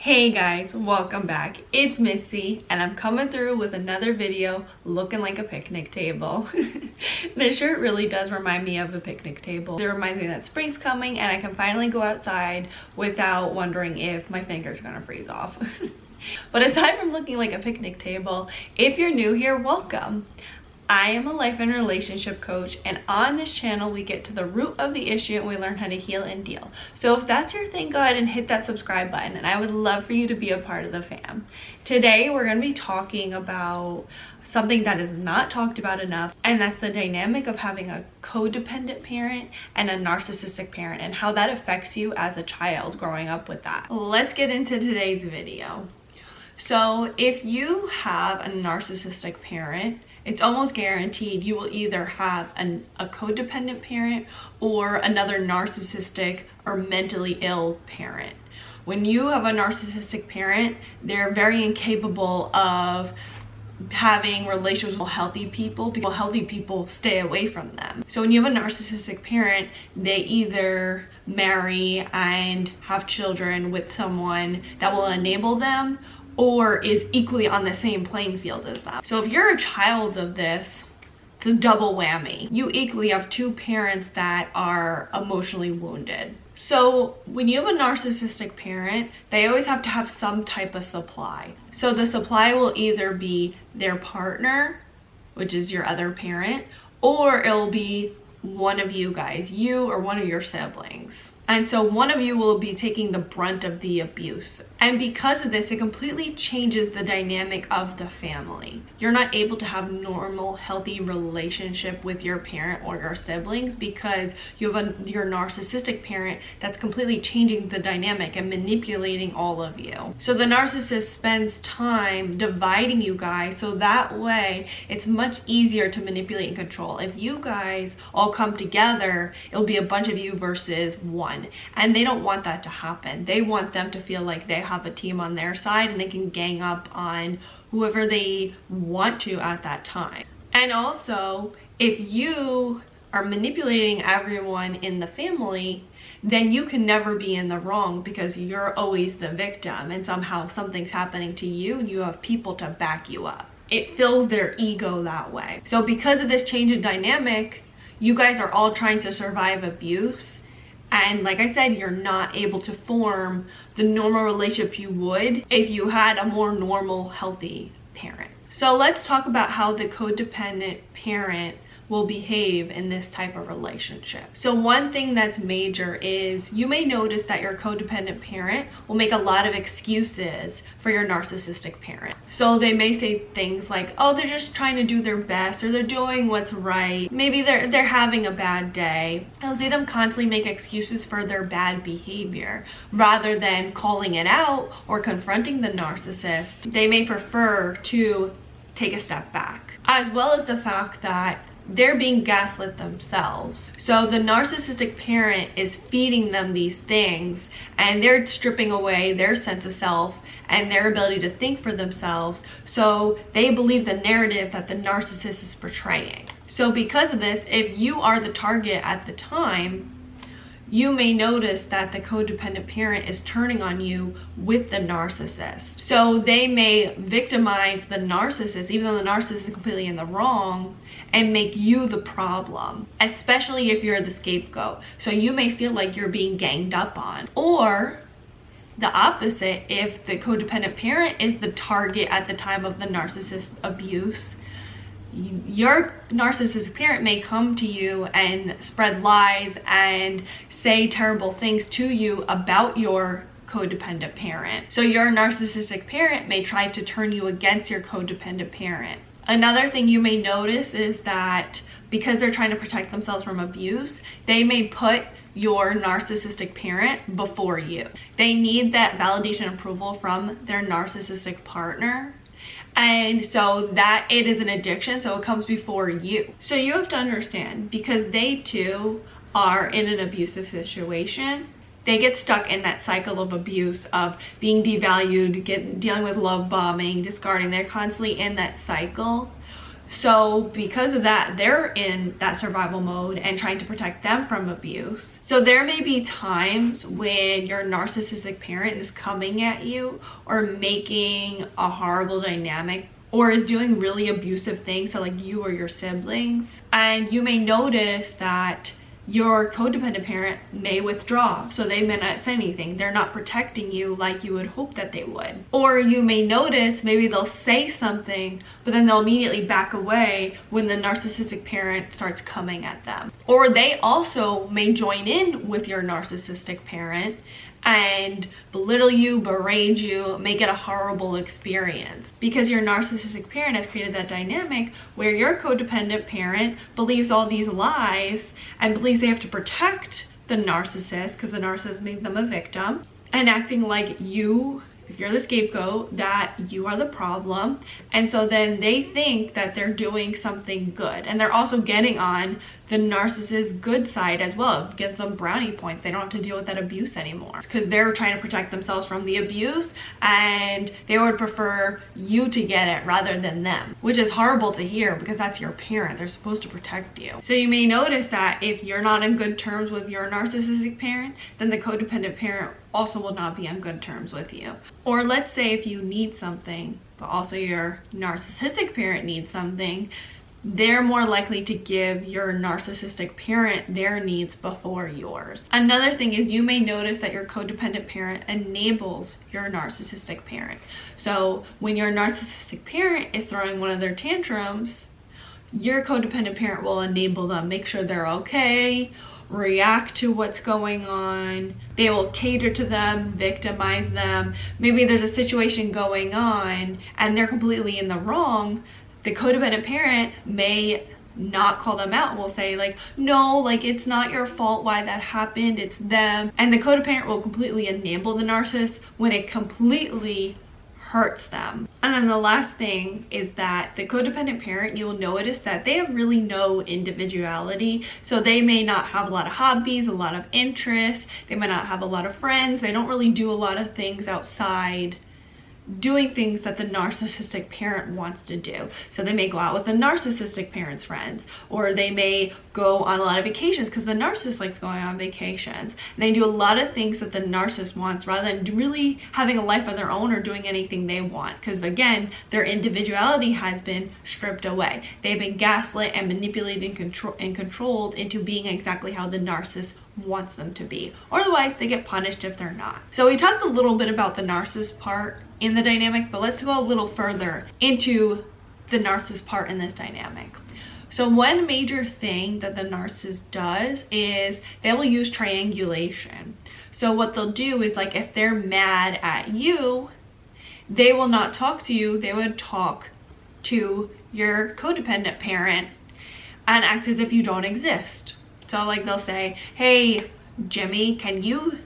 Hey guys, welcome back. It's Missy and I'm coming through with another video looking like a picnic table. This shirt really does remind me of a picnic table. It reminds me that spring's coming and I can finally go outside without wondering if my fingers are gonna freeze off. But aside from looking like a picnic table, if you're new here, welcome. I am a life and relationship coach, and on this channel we get to the root of the issue and we learn how to heal and deal. So if that's your thing, go ahead and hit that subscribe button, and I would love for you to be a part of the fam. Today we're going to be talking about something that is not talked about enough, and that's the dynamic of having a codependent parent and a narcissistic parent and how that affects you as a child growing up with that. Let's get into today's video. So if you have a narcissistic parent, it's almost guaranteed you will either have a codependent parent or another narcissistic or mentally ill parent. When you have a narcissistic parent, they're very incapable of having relationships with healthy people because healthy people stay away from them. So when you have a narcissistic parent, they either marry and have children with someone that will enable them or is equally on the same playing field as them. So if you're a child of this, it's a double whammy. You equally have two parents that are emotionally wounded. So when you have a narcissistic parent, they always have to have some type of supply. So the supply will either be their partner, which is your other parent, or it'll be one of you guys, you or one of your siblings. And so one of you will be taking the brunt of the abuse. And because of this, it completely changes the dynamic of the family. You're not able to have normal, healthy relationship with your parent or your siblings because you have your narcissistic parent that's completely changing the dynamic and manipulating all of you. So the narcissist spends time dividing you guys, so that way it's much easier to manipulate and control. If you guys all come together, it'll be a bunch of you versus one. And they don't want that to happen. They want them to feel like they have a team on their side and they can gang up on whoever they want to at that time. And also, if you are manipulating everyone in the family, then you can never be in the wrong because you're always the victim and somehow something's happening to you and you have people to back you up. It fills their ego that way. So because of this change in dynamic, you guys are all trying to survive abuse. And like I said, you're not able to form the normal relationship you would if you had a more normal, healthy parent. So let's talk about how the codependent parent will behave in this type of relationship. So one thing that's major is you may notice that your codependent parent will make a lot of excuses for your narcissistic parent. So they may say things like, oh, they're just trying to do their best, or they're doing what's right. Maybe they're having a bad day. I'll see them constantly make excuses for their bad behavior rather than calling it out or confronting the narcissist. They may prefer to take a step back, as well as the fact that they're being gaslit themselves. So the narcissistic parent is feeding them these things and they're stripping away their sense of self and their ability to think for themselves. So they believe the narrative that the narcissist is portraying. So because of this, if you are the target at the time, you may notice that the codependent parent is turning on you with the narcissist. So they may victimize the narcissist, even though the narcissist is completely in the wrong, and make you the problem, especially if you're the scapegoat. So you may feel like you're being ganged up on. Or the opposite, if the codependent parent is the target at the time of the narcissist abuse, your narcissistic parent may come to you and spread lies and say terrible things to you about your codependent parent. So your narcissistic parent may try to turn you against your codependent parent. Another thing you may notice is that because they're trying to protect themselves from abuse, they may put your narcissistic parent before you. They need that validation and approval from their narcissistic partner. And so that it is an addiction, so it comes before you. So you have to understand, because they too are in an abusive situation, they get stuck in that cycle of abuse, of being devalued, dealing with love bombing, discarding. They're constantly in that cycle. So because of that, they're in that survival mode and trying to protect them from abuse. So there may be times when your narcissistic parent is coming at you or making a horrible dynamic or is doing really abusive things to like you or your siblings. And you may notice that your codependent parent may withdraw, so they may not say anything. They're not protecting you like you would hope that they would. Or you may notice maybe they'll say something, but then they'll immediately back away when the narcissistic parent starts coming at them. Or they also may join in with your narcissistic parent and belittle you, berate you, make it a horrible experience. Because your narcissistic parent has created that dynamic where your codependent parent believes all these lies and believes they have to protect the narcissist because the narcissist made them a victim, and acting like you, if you're the scapegoat, that you are the problem. And so then they think that they're doing something good, and they're also getting on the narcissist's good side as well, get some brownie points. They don't have to deal with that abuse anymore because they're trying to protect themselves from the abuse, and they would prefer you to get it rather than them, which is horrible to hear because that's your parent. They're supposed to protect you. So you may notice that if you're not in good terms with your narcissistic parent, then the codependent parent also will not be on good terms with you. Or let's say if you need something but also your narcissistic parent needs something, they're more likely to give your narcissistic parent their needs before yours. Another thing is you may notice that your codependent parent enables your narcissistic parent. So when your narcissistic parent is throwing one of their tantrums, your codependent parent will enable them, make sure they're okay, react to what's going on. They will cater to them, victimize them. Maybe there's a situation going on and they're completely in the wrong. The codependent parent may not call them out and will say like, no, like it's not your fault why that happened, it's them. And the codependent will completely enable the narcissist when it completely hurts them. And then the last thing is that the codependent parent, you will notice that they have really no individuality. So they may not have a lot of hobbies, a lot of interests. They might not have a lot of friends. They don't really do a lot of things outside doing things that the narcissistic parent wants to do. So they may go out with the narcissistic parent's friends, or they may go on a lot of vacations because the narcissist likes going on vacations. And they do a lot of things that the narcissist wants rather than really having a life of their own or doing anything they want, because again, their individuality has been stripped away. They've been gaslit and manipulated and controlled into being exactly how the narcissist wants them to be, or otherwise they get punished if they're not. So we talked a little bit about the narcissist part in the dynamic, but let's go a little further into the narcissist part in this dynamic. So one major thing that the narcissist does is they will use triangulation. So what they'll do is, like, if they're mad at you, they will not talk to you, they would talk to your codependent parent and act as if you don't exist. So like they'll say, hey, Jimmy, can you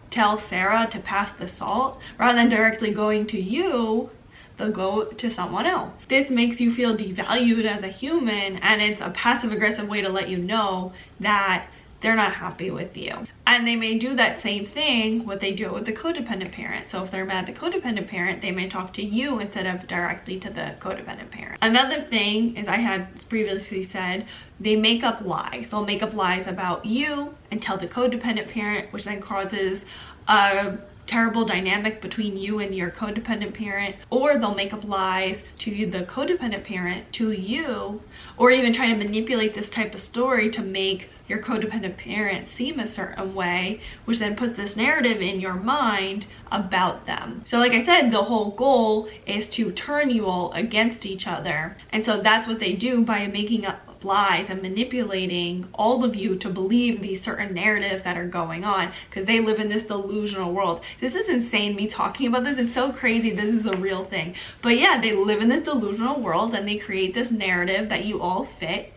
tell Sarah to pass the salt? Rather than directly going to you, they'll go to someone else. This makes you feel devalued as a human, and it's a passive aggressive way to let you know that they're not happy with you. And they may do that same thing, what they do with the codependent parent. So if they're mad at the codependent parent, they may talk to you instead of directly to the codependent parent. Another thing is, I had previously said, they make up lies. They'll make up lies about you and tell the codependent parent, which then causes a terrible dynamic between you and your codependent parent. Or they'll make up lies to the codependent parent, to you, or even try to manipulate this type of story to make your codependent parent seem a certain way, which then puts this narrative in your mind about them. So like I said, the whole goal is to turn you all against each other. And so that's what they do by making up lies and manipulating all of you to believe these certain narratives that are going on, because they live in this delusional world. This is insane, me talking about this. It's so crazy. This is a real thing. But yeah, they live in this delusional world and they create this narrative that you all fit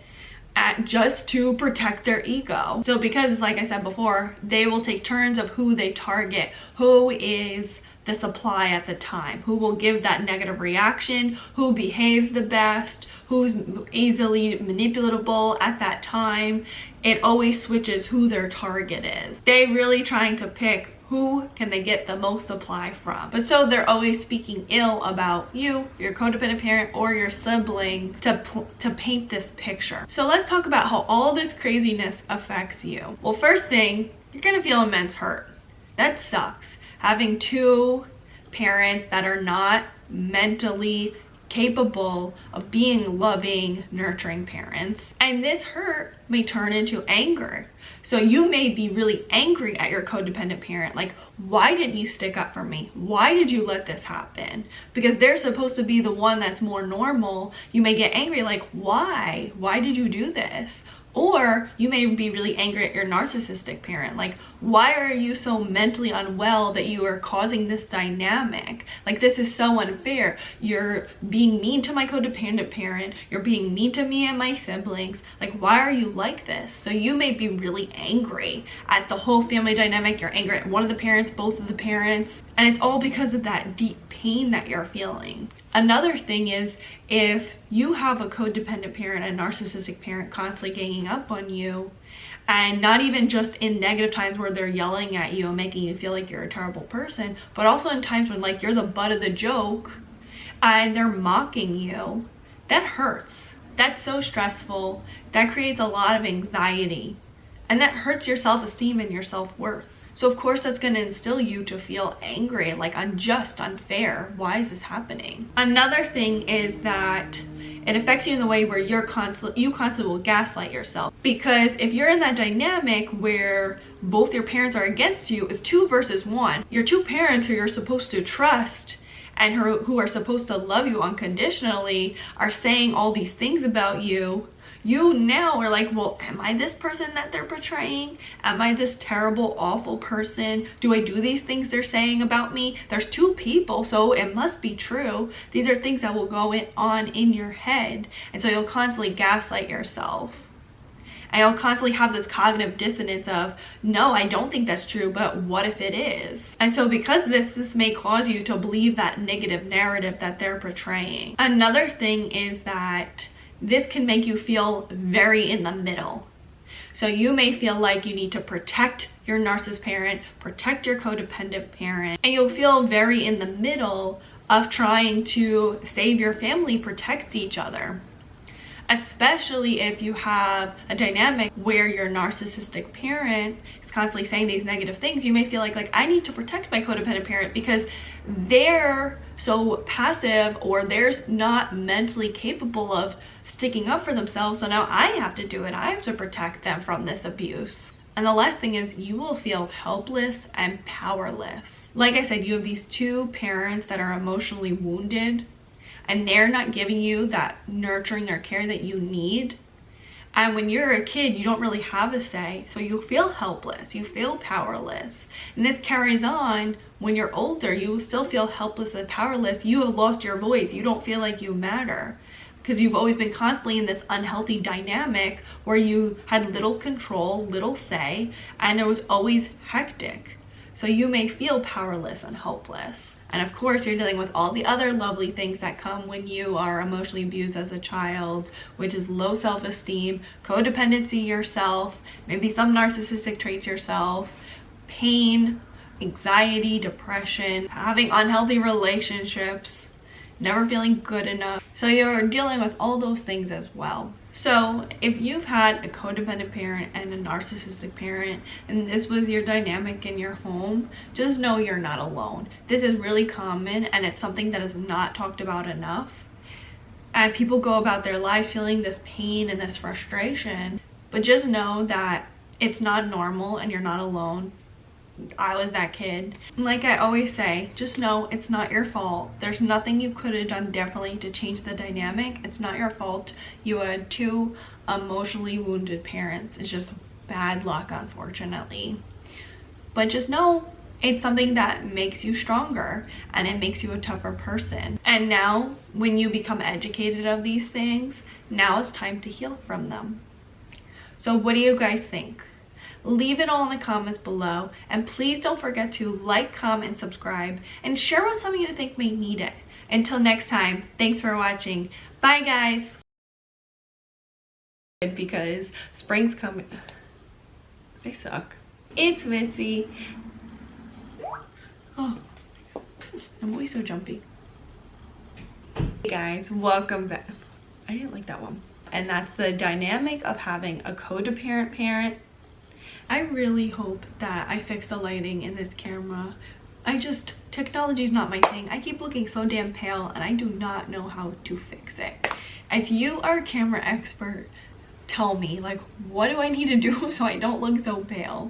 just to protect their ego. So because, like I said before, they will take turns of who they target, who is the supply at the time, who will give that negative reaction, who behaves the best, who's easily manipulatable at that time. It always switches who their target is. They really trying to pick who can they get the most supply from. But so they're always speaking ill about you, your codependent parent, or your siblings to paint this picture. So let's talk about how all this craziness affects you. Well, first thing, you're gonna feel immense hurt. That sucks. Having two parents that are not mentally capable of being loving, nurturing parents. And this hurt may turn into anger. So you may be really angry at your codependent parent. Like, why didn't you stick up for me? Why did you let this happen? Because they're supposed to be the one that's more normal. You may get angry, like, why? Why did you do this? Or you may be really angry at your narcissistic parent. Like, why are you so mentally unwell that you are causing this dynamic? Like, this is so unfair. You're being mean to my codependent parent. You're being mean to me and my siblings. Like, why are you like this? So you may be really angry at the whole family dynamic. You're angry at one of the parents, both of the parents. And it's all because of that deep pain that you're feeling. Another thing is, if you have a codependent parent, a narcissistic parent constantly ganging up on you, and not even just in negative times where they're yelling at you and making you feel like you're a terrible person, but also in times when like you're the butt of the joke and they're mocking you, that hurts. That's so stressful. That creates a lot of anxiety, and that hurts your self-esteem and your self-worth. So of course that's going to instill you to feel angry, like unjust, unfair. Why is this happening? Another thing is that it affects you in the way where you constantly will gaslight yourself. Because if you're in that dynamic where both your parents are against you, it's 2 versus 1. Your 2 parents who you're supposed to trust and who are supposed to love you unconditionally are saying all these things about you. You now are like, well, am I this person that they're portraying? Am I this terrible, awful person? Do I do these things they're saying about me? There's 2 people, so it must be true. These are things that will go on in your head. And so you'll constantly gaslight yourself. And you'll constantly have this cognitive dissonance of, no, I don't think that's true, but what if it is? And so because of this may cause you to believe that negative narrative that they're portraying. Another thing is that this can make you feel very in the middle. So you may feel like you need to protect your narcissist parent, protect your codependent parent, and you'll feel very in the middle of trying to save your family, protect each other. Especially if you have a dynamic where your narcissistic parent is constantly saying these negative things, you may feel like I need to protect my codependent parent because they're so passive or they're not mentally capable of sticking up for themselves, so now I have to do it. I have to protect them from this abuse. And the last thing is you will feel helpless and powerless. Like I said, you have these 2 parents that are emotionally wounded and they're not giving you that nurturing or care that you need. And when you're a kid, you don't really have a say, so you feel helpless, you feel powerless. And this carries on when you're older. You still feel helpless and powerless. You have lost your voice. You don't feel like you matter because you've always been constantly in this unhealthy dynamic where you had little control, little say, and it was always hectic. So you may feel powerless and helpless. And of course, you're dealing with all the other lovely things that come when you are emotionally abused as a child, which is low self-esteem, codependency yourself, maybe some narcissistic traits yourself, pain, anxiety, depression, having unhealthy relationships, never feeling good enough. So you're dealing with all those things as well. So if you've had a codependent parent and a narcissistic parent and this was your dynamic in your home, just know you're not alone. This is really common and it's something that is not talked about enough. And people go about their lives feeling this pain and this frustration, but just know that it's not normal and you're not alone. I was that kid. Like I always say, just know it's not your fault. There's nothing you could have done differently to change the dynamic. It's not your fault. You had 2 emotionally wounded parents. It's just bad luck, unfortunately. But just know it's something that makes you stronger and it makes you a tougher person. And now when you become educated of these things, now it's time to heal from them. So what do you guys think? Leave it all in the comments below, and please don't forget to like, comment, subscribe, and share with some of you who think may need it. Until next time, thanks for watching. Bye guys! Because spring's coming. I suck. It's Missy. Oh, I'm always so jumpy. Hey guys, welcome back. I didn't like that one. And that's the dynamic of having a codependent parent. I really hope that I fix the lighting in this camera. Technology is not my thing. I keep looking so damn pale and I do not know how to fix it. If you are a camera expert, tell me, like, what do I need to do so I don't look so pale?